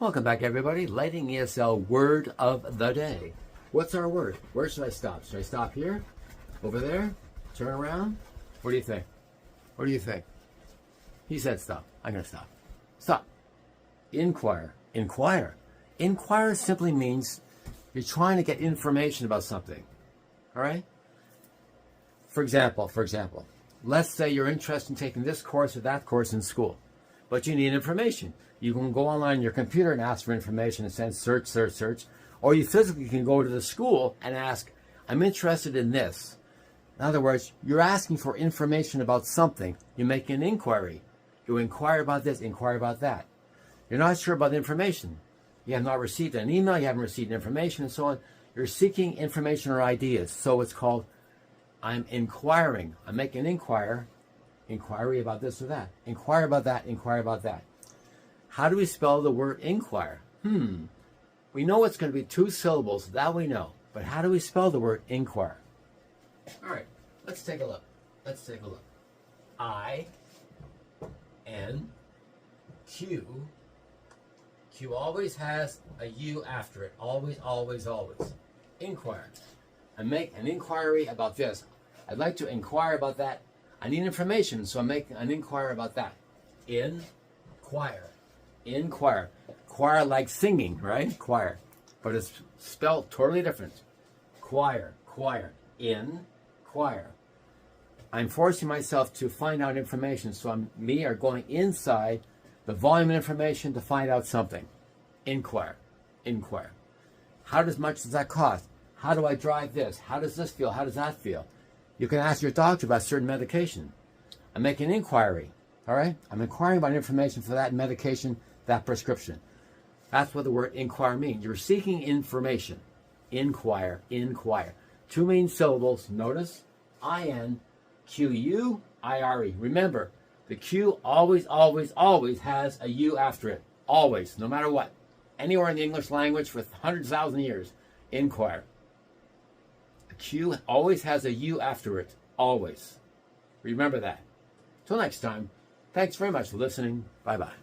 Welcome back, everybody. Lighting ESL word of the day. What's our word? Where should I stop? Should I stop here? Over there? Turn around? What do you think? What do you think? He said stop. I'm going to stop. Stop. Inquire. Inquire. Inquire simply means you're trying to get information about something. All right? For example, let's say you're interested in taking this course or that course in school, but you need information. You can go online on your computer and ask for information and send search, or you physically can go to the school and ask, I'm interested in this. In other words, you're asking for information about something. You make an inquiry. You inquire about this, inquire about that. You're not sure about the information. You have not received an email, you haven't received information, and so on. You're seeking information or ideas. So it's called, I'm inquiring. I'm making an inquiry about this or that. Inquire about that, inquire about that. How do we spell the word inquire? We know it's going to be 2 syllables, that we know. But how do we spell the word inquire? All right, let's take a look. I-N-Q. Q always has a U after it. Always, always, always. Inquire. I make an inquiry about this. I'd like to inquire about that. I need information, so I make an inquiry about that. Inquire. Inquire. Choir like singing, right? Choir. But it's spelled totally different. Choir. Inquire. I'm forcing myself to find out information, so me are going inside the volume of information to find out something. Inquire. How much does that cost? How do I drive this? How does this feel? How does that feel? You can ask your doctor about certain medication. I'm making an inquiry, all right? I'm inquiring about information for that medication, that prescription. That's what the word inquire means. You're seeking information. Inquire. 2 main syllables. Notice I-N-Q-U-I-R-E. Remember, the Q always, always, always has a U after it. Always, no matter what. Anywhere in the English language for hundreds of thousands of years. Inquire. The Q always has a U after it. Always. Remember that. Till next time, thanks very much for listening. Bye-bye.